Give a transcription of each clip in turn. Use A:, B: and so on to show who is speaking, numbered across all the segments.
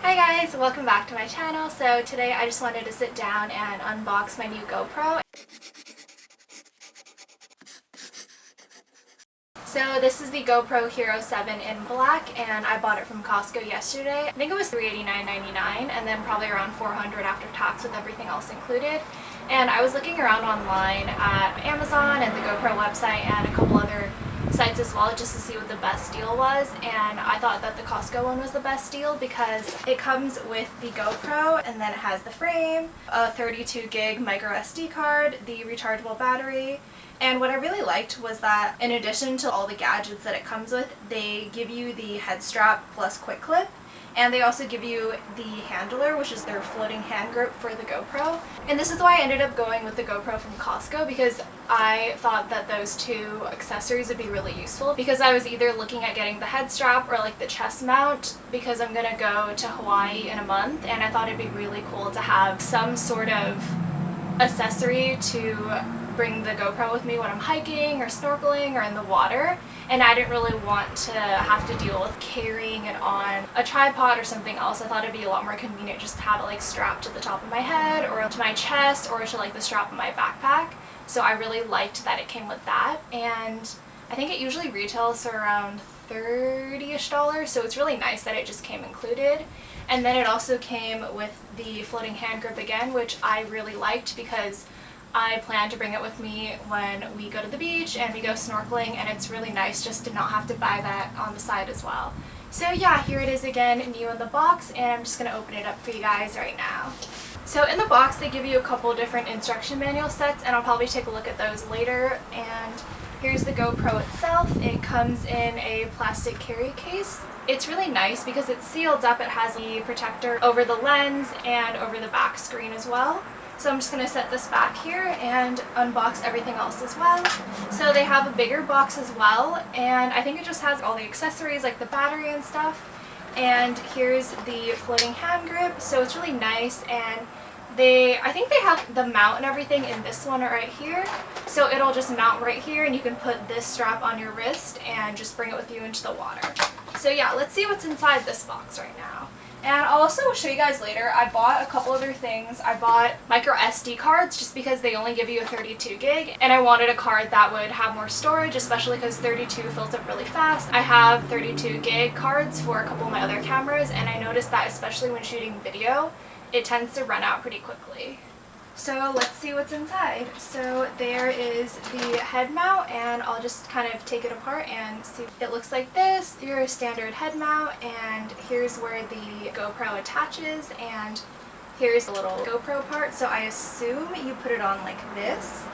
A: Hi guys, welcome back to my channel. So today I just wanted to sit down and unbox my new GoPro. So this is the GoPro Hero7 in black, and I bought it from Costco yesterday. I think it was $389.99 and then probably around $400 after tax with everything else included. And I was looking around online at Amazon and the GoPro website and a couple other sites as well just to see what the best deal was, and I thought that the Costco one was the best deal because it comes with the GoPro and then it has the frame, a 32 gig micro SD card, the rechargeable battery. And what I really liked was that in addition to all the gadgets that it comes with, they give you the head strap plus quick clip, and they also give you the handler, which is their floating hand grip for the GoPro. And this is why I ended up going with the GoPro from Costco, because I thought that those two accessories would be really useful, because I was either looking at getting the head strap or like the chest mount, because I'm gonna go to Hawaii in a month and I thought it'd be really cool to have some sort of accessory to bring the GoPro with me when I'm hiking or snorkeling or in the water, and I didn't really want to have to deal with carrying it on a tripod or something else. I thought it'd be a lot more convenient just to have it like strapped to the top of my head or to my chest or to like the strap of my backpack. So I really liked that it came with that, and I think it usually retails for around $30-ish, so it's really nice that it just came included. And then it also came with the floating hand grip again, which I really liked because I plan to bring it with me when we go to the beach and we go snorkeling, and it's really nice just to not have to buy that on the side as well. So yeah, here it is again, new in the box, and I'm just going to open it up for you guys right now. So in the box they give you a couple different instruction manual sets, and I'll probably take a look at those later. And here's the GoPro itself. It comes in a plastic carry case. It's really nice because it's sealed up. It has the protector over the lens and over the back screen as well. So I'm just going to set this back here and unbox everything else as well. So they have a bigger box as well, and I think it just has all the accessories like the battery and stuff. And here's the floating hand grip, so it's really nice, and I think they have the mount and everything in this one right here. So it'll just mount right here, and you can put this strap on your wrist and just bring it with you into the water. So yeah, let's see what's inside this box right now. And I'll also show you guys later, I bought a couple other things. I bought micro SD cards just because they only give you a 32 gig, and I wanted a card that would have more storage, especially because 32 fills up really fast. I have 32 gig cards for a couple of my other cameras, and I noticed that especially when shooting video, it tends to run out pretty quickly. So let's see what's inside. So there is the head mount, and I'll just kind of take it apart and see. It looks like this, your standard head mount, and here's where the GoPro attaches, and here's the little GoPro part. So I assume you put it on like this,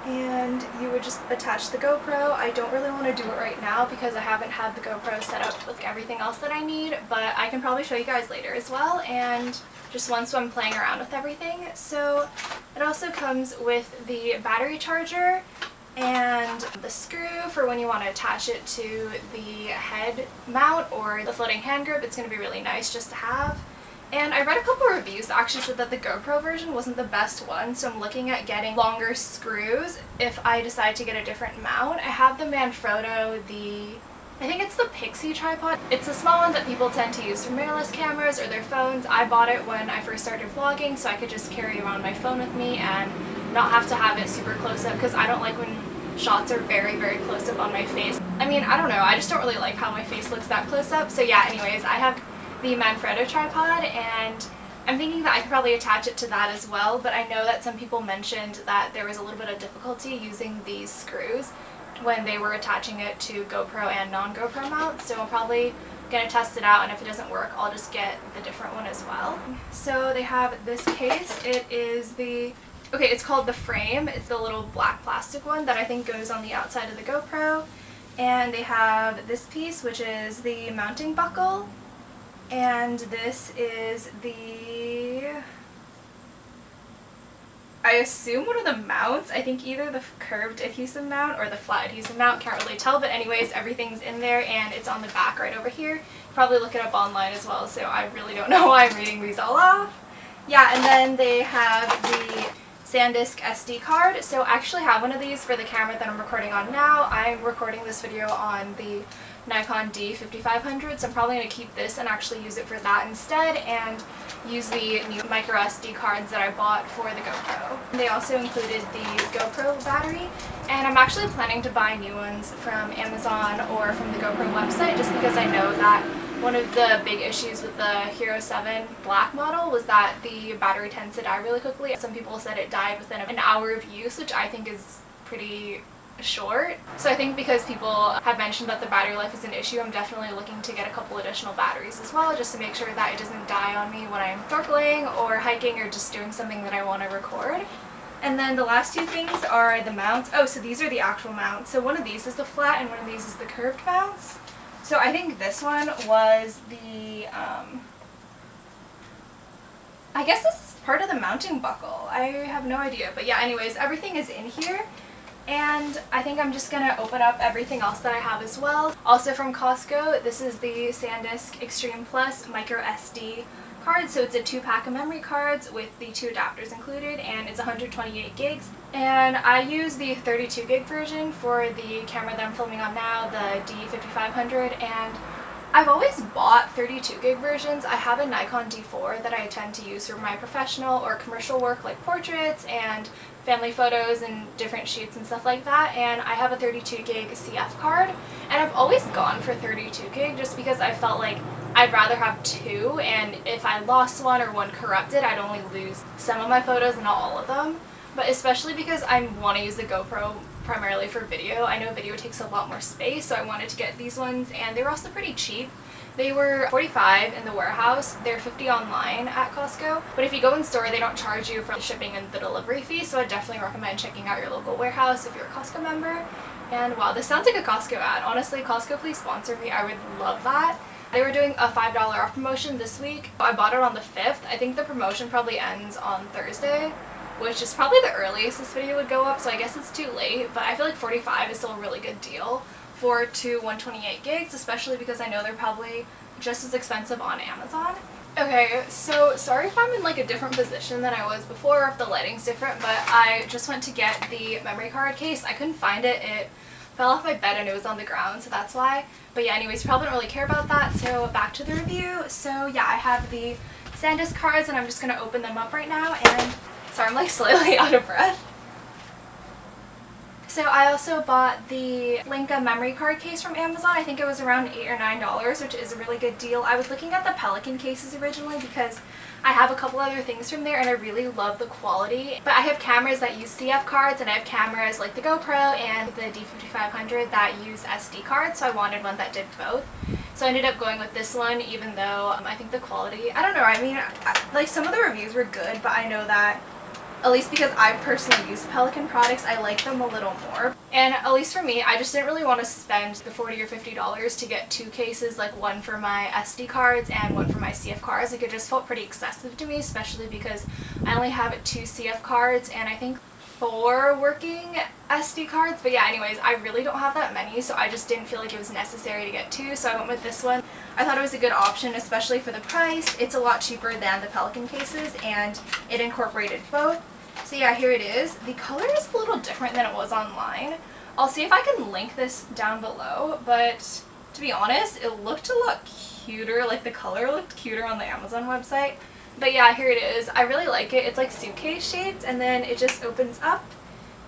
A: and you would just attach the GoPro. I don't really want to do it right now because I haven't had the GoPro set up with everything else that I need, but I can probably show you guys later as well, and just once I'm playing around with everything. So it also comes with the battery charger and the screw for when you want to attach it to the head mount or the floating hand grip. It's going to be really nice just to have. And I read a couple reviews that actually said that the GoPro version wasn't the best one, so I'm looking at getting longer screws if I decide to get a different mount. I have the Manfrotto, I think it's the Pixie tripod. It's a small one that people tend to use for mirrorless cameras or their phones. I bought it when I first started vlogging so I could just carry around my phone with me and not have to have it super close up, because I don't like when shots are very, very close up on my face. I mean, I don't know, I just don't really like how my face looks that close up. So yeah, anyways, I have the Manfrotto tripod, and I'm thinking that I could probably attach it to that as well, but I know that some people mentioned that there was a little bit of difficulty using these screws when they were attaching it to GoPro and non-GoPro mounts, so I'm probably gonna test it out, and if it doesn't work, I'll just get the different one as well. So they have this case. It is it's called the frame. It's the little black plastic one that I think goes on the outside of the GoPro, and they have this piece, which is the mounting buckle, and this is I assume one of the mounts. I think either the curved adhesive mount or the flat adhesive mount, can't really tell, but anyways, everything's in there and it's on the back right over here. Probably look it up online as well, so I really don't know why I'm reading these all off. Yeah, and then they have the SanDisk SD card. So I actually have one of these for the camera that I'm recording on now. I'm recording this video on the Nikon D5500, so I'm probably going to keep this and actually use it for that instead, and use the new micro SD cards that I bought for the GoPro. They also included the GoPro battery, and I'm actually planning to buy new ones from Amazon or from the GoPro website, just because I know that one of the big issues with the Hero 7 Black model was that the battery tends to die really quickly. Some people said it died within an hour of use, which I think is pretty short. So I think because people have mentioned that the battery life is an issue, I'm definitely looking to get a couple additional batteries as well, just to make sure that it doesn't die on me when I'm snorkeling or hiking or just doing something that I want to record. And then the last two things are the mounts. Oh, so these are the actual mounts. So one of these is the flat and one of these is the curved mounts. So I think this one was the, I guess this is part of the mounting buckle. I have no idea. But yeah, anyways, everything is in here. And I think I'm just going to open up everything else that I have as well. Also from Costco, this is the SanDisk Extreme Plus Micro SD card. So it's a 2-pack of memory cards with the 2 adapters included, and it's 128 gigs. And I use the 32 gig version for the camera that I'm filming on now, the D5500, and I've always bought 32 gig versions. I have a Nikon D4 that I tend to use for my professional or commercial work, like portraits and family photos and different shoots and stuff like that, and I have a 32 gig CF card, and I've always gone for 32 gig just because I felt like I'd rather have 2, and if I lost one or one corrupted, I'd only lose some of my photos and not all of them. But especially because I want to use the GoPro primarily for video. I know video takes a lot more space, so I wanted to get these ones, and they were also pretty cheap. They were $45 in the warehouse. They're $50 online at Costco. But if you go in store, they don't charge you for the shipping and the delivery fee, so I definitely recommend checking out your local warehouse if you're a Costco member. And wow, this sounds like a Costco ad. Honestly, Costco, please sponsor me. I would love that. They were doing a $5 off promotion this week. I bought it on the 5th. I think the promotion probably ends on Thursday, which is probably the earliest this video would go up, so I guess it's too late, but I feel like $45 is still a really good deal for 2 128 gigs, especially because I know they're probably just as expensive on Amazon. Okay, so sorry if I'm in like a different position than I was before, or if the lighting's different, but I just went to get the memory card case. I couldn't find it. It fell off my bed and it was on the ground, so that's why. But yeah, anyways, you probably don't really care about that, so back to the review. So yeah, I have the SanDisk cards and I'm just gonna open them up right now, and sorry, I'm like slightly out of breath. So I also bought the Linka memory card case from Amazon. I think it was around $8 or $9, which is a really good deal. I was looking at the Pelican cases originally because I have a couple other things from there and I really love the quality. But I have cameras that use CF cards, and I have cameras like the GoPro and the D5500 that use SD cards, so I wanted one that did both. So I ended up going with this one, even though I think the quality, I don't know, I mean, like some of the reviews were good, but I know that, at least because I've personally used Pelican products, I like them a little more. And at least for me, I just didn't really want to spend the $40 or $50 to get 2 cases, like one for my SD cards and one for my CF cards. Like, it just felt pretty excessive to me, especially because I only have 2 CF cards and I think 4 working SD cards. But yeah, anyways, I really don't have that many, so I just didn't feel like it was necessary to get 2, so I went with this one. I thought it was a good option, especially for the price. It's a lot cheaper than the Pelican cases, and it incorporated both. So yeah, here it is. The color is a little different than it was online. I'll see if I can link this down below, but to be honest, it looked a lot cuter. Like, the color looked cuter on the Amazon website. But yeah, here it is. I really like it. It's like suitcase shaped, and then it just opens up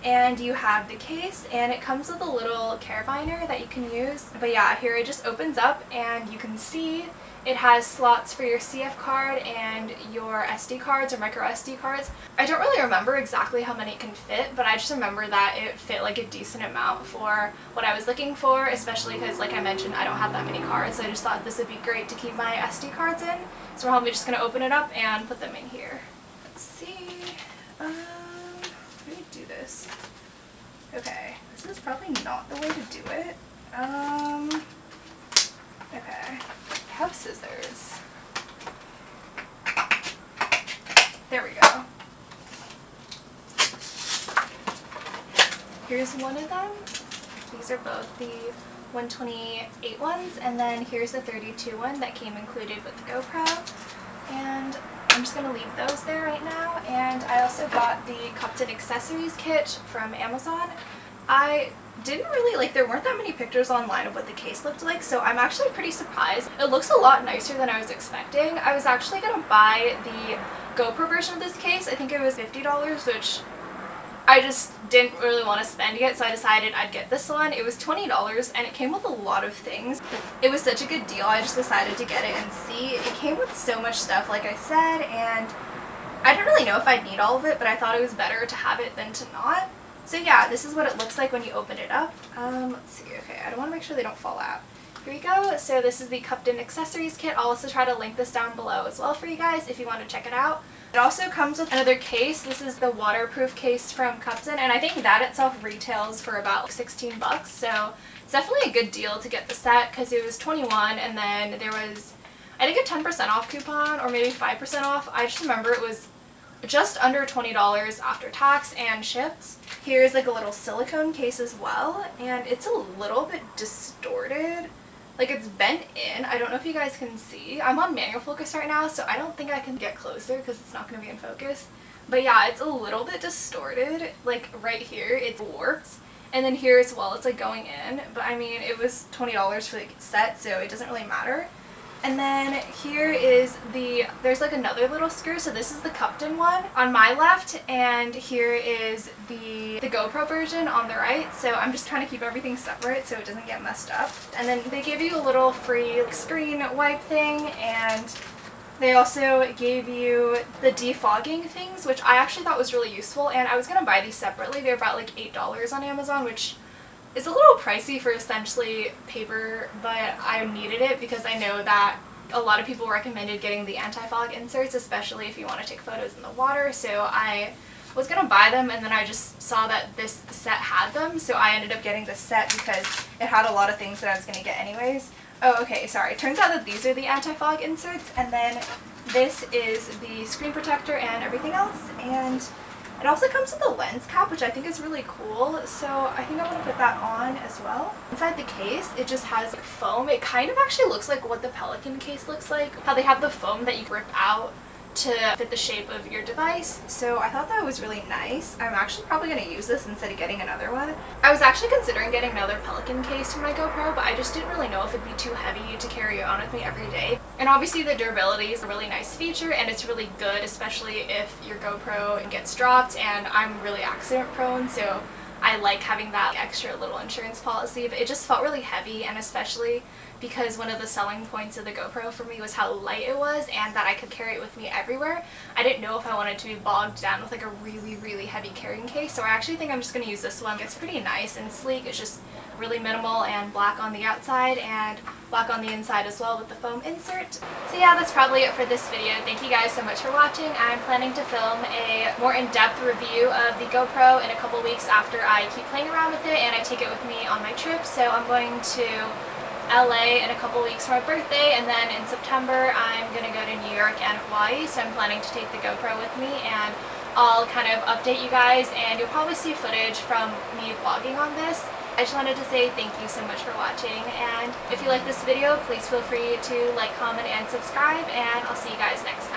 A: and you have the case, and it comes with a little carabiner that you can use. But yeah, here it just opens up and you can see it has slots for your CF card and your SD cards or micro SD cards. I don't really remember exactly how many it can fit, but I just remember that it fit like a decent amount for what I was looking for, especially because, like I mentioned, I don't have that many cards, so I just thought this would be great to keep my SD cards in. So we're probably just going to open it up and put them in here. Let's see. How do we do this? Okay, this is probably not the way to do it. Okay. I have scissors. There we go. Here's one of them. These are both the 128 ones, and then here's the 32 one that came included with the GoPro. And I'm just going to leave those there right now. And I also got the cupped accessories kit from Amazon. I didn't really, like, there weren't that many pictures online of what the case looked like, so I'm actually pretty surprised. It looks a lot nicer than I was expecting. I was actually gonna buy the GoPro version of this case. I think it was $50, which I just didn't really want to spend yet, so I decided I'd get this one. It was $20 and it came with a lot of things. It was such a good deal, I just decided to get it and see. It came with so much stuff, like I said, and I don't really know if I'd need all of it, but I thought it was better to have it than to not. So yeah, this is what it looks like when you open it up. Let's see, okay, I want to make sure they don't fall out. Here we go. So this is the cupped in accessories kit. I'll also try to link this down below as well for you guys if you want to check it out. It also comes with another case. This is the waterproof case from Cupton, and I think that itself retails for about 16 bucks. So it's definitely a good deal to get the set because it was 21 and then there was, I think, a 10% off coupon or maybe 5% off. I just remember it was just under $20 after tax and shipped. Here's like a little silicone case as well, and it's a little bit distorted. Like, it's bent in. I don't know if you guys can see. I'm on manual focus right now, so I don't think I can get closer because it's not going to be in focus. But yeah, it's a little bit distorted. Like, right here, it's warped. And then here as well, it's like going in. But I mean, it was $20 for the set, so it doesn't really matter. And then here is there's like another little screw, so this is the Cupton one on my left, and here is the GoPro version on the right, so I'm just trying to keep everything separate so it doesn't get messed up. And then they give you a little free screen wipe thing, and they also gave you the defogging things, which I actually thought was really useful, and I was going to buy these separately. They're about like $8 on Amazon, which it's a little pricey for essentially paper, but I needed it because I know that a lot of people recommended getting the anti-fog inserts, especially if you want to take photos in the water. So I was going to buy them, and then I just saw that this set had them, so I ended up getting this set because it had a lot of things that I was going to get anyways. Oh, okay, sorry. Turns out that these are the anti-fog inserts, and then this is the screen protector and everything else, and it also comes with a lens cap, which I think is really cool, so I think I'm going to put that on as well. Inside the case, it just has like foam. It kind of actually looks like what the Pelican case looks like, how they have the foam that you rip out to fit the shape of your device, so I thought that was really nice. I'm actually probably going to use this instead of getting another one. I was actually considering getting another Pelican case for my GoPro, but I just didn't really know if it'd be too heavy to carry on with me every day. And obviously the durability is a really nice feature, and it's really good, especially if your GoPro gets dropped, and I'm really accident prone, so I like having that extra little insurance policy. But it just felt really heavy, and especially because one of the selling points of the GoPro for me was how light it was and that I could carry it with me everywhere. I didn't know if I wanted to be bogged down with like a really heavy carrying case, so I actually think I'm just going to use this one. It's pretty nice and sleek. It's just really minimal and black on the outside and black on the inside as well with the foam insert. So yeah, that's probably it for this video. Thank you guys so much for watching. I'm planning to film a more in-depth review of the GoPro in a couple weeks after I keep playing around with it and I take it with me on my trip. So I'm going to LA in a couple weeks for my birthday, and then in September I'm gonna go to New York and Hawaii, so I'm planning to take the GoPro with me, and I'll kind of update you guys, and you'll probably see footage from me vlogging on this. I just wanted to say thank you so much for watching, and if you like this video, please feel free to like, comment, and subscribe, and I'll see you guys next time.